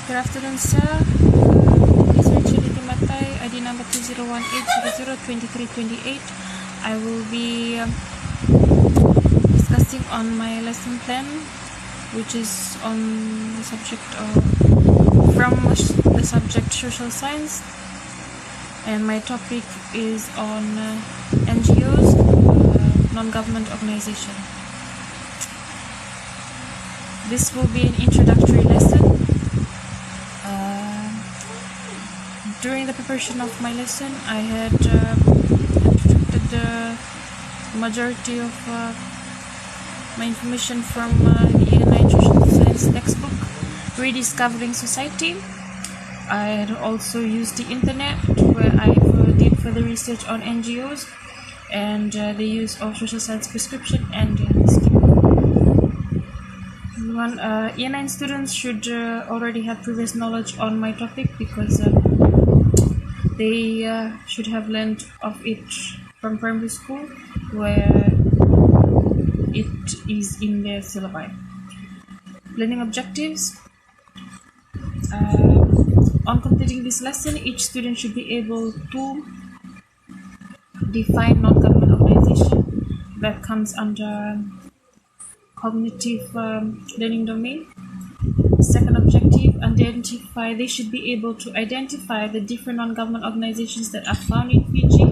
Good afternoon, sir. This is Charity Matai, ID number 2018002328. I will be discussing on my lesson plan, which is on the subject of the subject social science, and my topic is on NGOs, non-government organization. This will be an introductory lesson. During the preparation of my lesson, I had extracted the majority of my information from the ENI Social Science textbook, Rediscovering Society. I had also used the internet, where I did further research on NGOs and the use of social science prescription and schema. ENI students should already have previous knowledge on my topic, because they should have learned of it from primary school, where it is in their syllabi. Learning objectives. On completing this lesson, each student should be able to define non-government organization. That comes under cognitive learning domain. Second objective, they should be able to identify the different non-government organizations that are found in Fiji.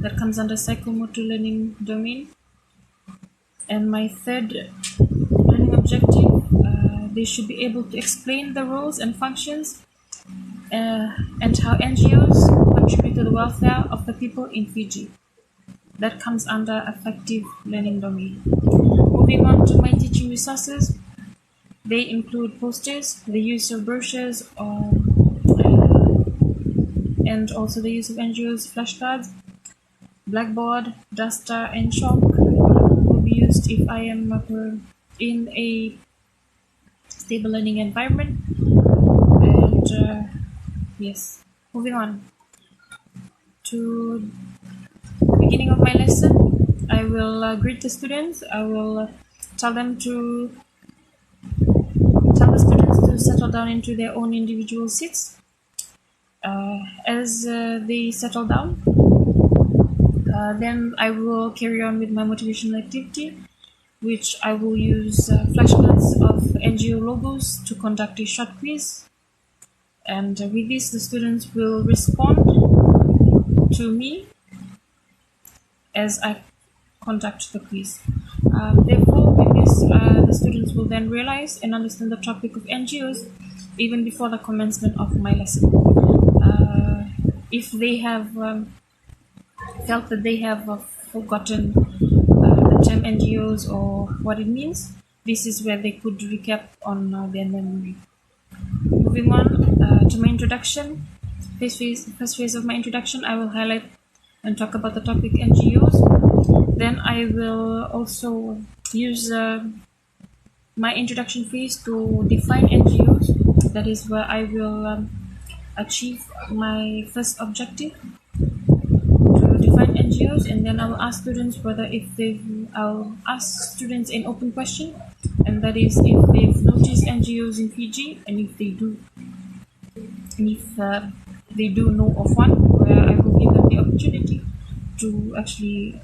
That comes under psychomotor learning domain. And my third learning objective, they should be able to explain the roles and functions and how NGOs contribute to the welfare of the people in Fiji. That comes under affective learning domain. Moving on to my teaching resources, they include posters, the use of brochures, and also the use of NGOs flashcards, blackboard, duster, and chalk will be used if I am in a stable learning environment. And yes, moving on to the beginning of my lesson, I will greet the students. I will tell the students to settle down into their own individual seats. As they settle down, then I will carry on with my motivational activity, which I will use flashcards of NGO logos to conduct a short quiz. And with this, the students will respond to me as I conduct the quiz. Therefore, with this, the students will then realize and understand the topic of NGOs even before the commencement of my lesson. If they have felt that they have forgotten the term NGOs or what it means, this is where they could recap on their memory. Moving on to my introduction. First phase of my introduction, I will highlight and talk about the topic NGOs. Then I will also use my introduction phase to define NGOs. That is where I will achieve my first objective, to define NGOs, and then I will ask students I'll ask students an open question, and that is if they've noticed NGOs in Fiji, and if they do know of one, where I will give them the opportunity to actually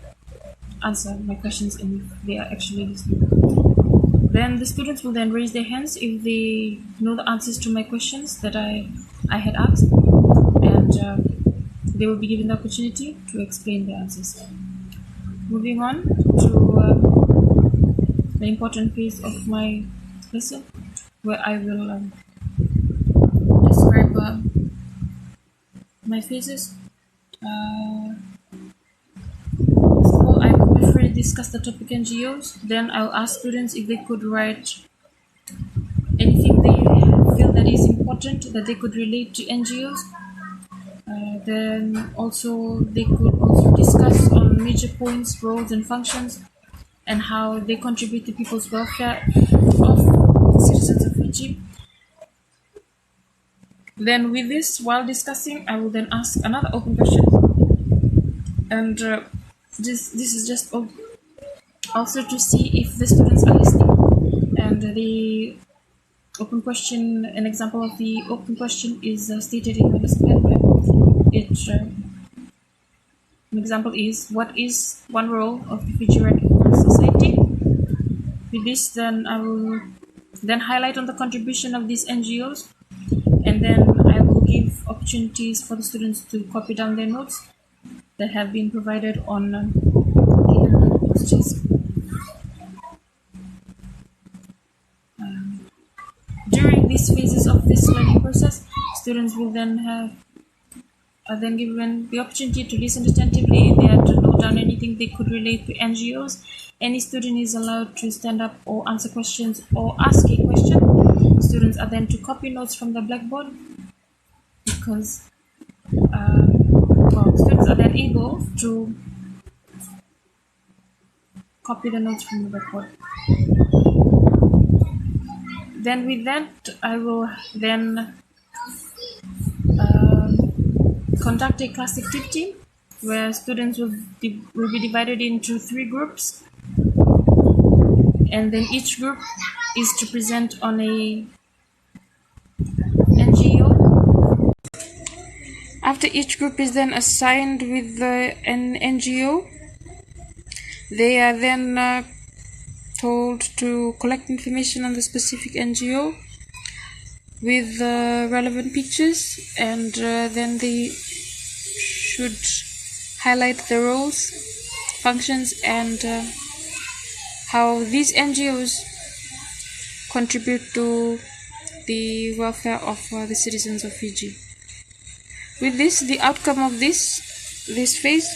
answer my questions, and if they are actually listening. Then the students will then raise their hands if they know the answers to my questions that I had asked, and they will be given the opportunity to explain the answers. Moving on to the important phase of my lesson, where I will describe my phases. So I will briefly discuss the topic NGOs. Then I'll ask students if they could write anything they feel that is important that they could relate to NGOs. Then also they could also discuss on major points, roles, and functions, and how they contribute to people's welfare of citizens of Fiji. Then with this, while discussing, I will then ask another open question, and this is just also to see if the students are listening and they open question. An example of the open question is stated in my lesson plan, where an example is, what is one role of the Fiji Red Cross Society? With this, then I will then highlight on the contribution of these NGOs, and then I will give opportunities for the students to copy down their notes that have been provided on given posts. During these phases of this learning process, students will then are then given the opportunity to listen attentively. They are to note down anything they could relate to NGOs. Any student is allowed to stand up or answer questions or ask a question. Students are then to copy notes from the blackboard, because students are then able to copy the notes from the blackboard. Then with that, I will then conduct a class activity where students will be divided into 3 groups, and then each group is to present on a NGO. After each group is then assigned with an NGO, they are then told to collect information on the specific NGO with relevant pictures, and then they should highlight the roles, functions, and how these NGOs contribute to the welfare of the citizens of Fiji. With this, the outcome of this phase,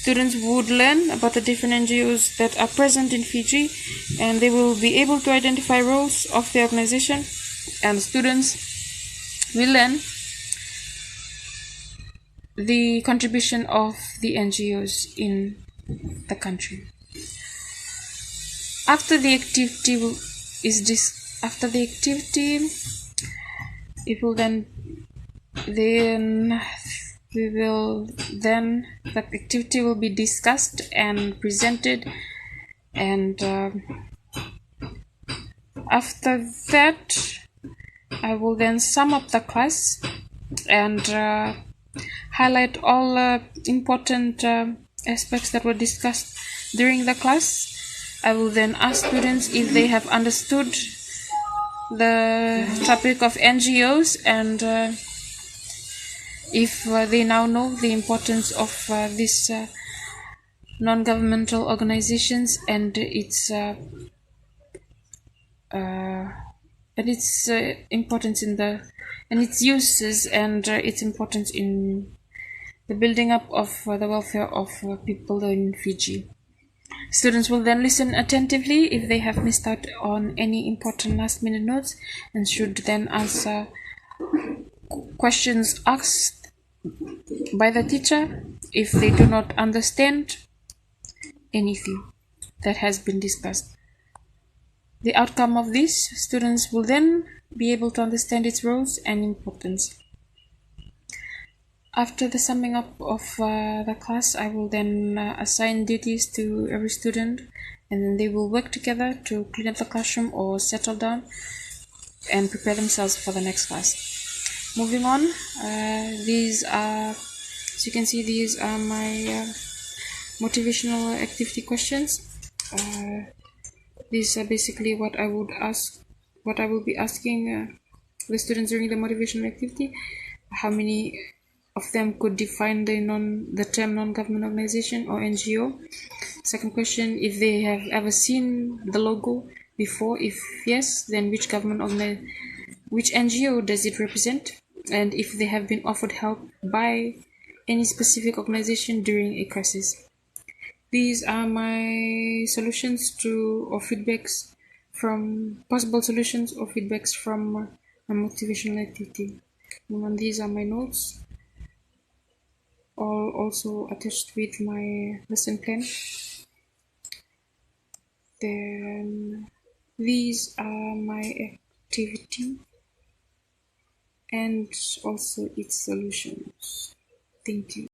students would learn about the different NGOs that are present in Fiji, and they will be able to identify roles of the organization, and students will learn the contribution of the NGOs in the country. After the activity it will then that activity will be discussed and presented, and after that I will then sum up the class and highlight all important aspects that were discussed during the class. I will then ask students if they have understood the topic of NGOs, and if they now know the importance of these non-governmental organizations and its importance in its uses, and its importance in the building up of the welfare of people in Fiji. Students will then listen attentively if they have missed out on any important last-minute notes, and should then answer questions asked by the teacher if they do not understand anything that has been discussed. The outcome of this, students will then be able to understand its roles and importance. After the summing up of the class, I will then assign duties to every student, and then they will work together to clean up the classroom or settle down and prepare themselves for the next class. Moving on, these are, as you can see, these are my motivational activity questions. These are basically what I will be asking the students during the motivational activity. How many of them could define the term non-government organization or NGO? Second question, if they have ever seen the logo before. If yes, then which NGO does it represent? And if they have been offered help by any specific organization during a crisis. These are my solutions or feedbacks from possible solutions or feedbacks from a motivational activity. And these are my notes, all also attached with my lesson plan. Then these are my activity and also its solutions. Thank you.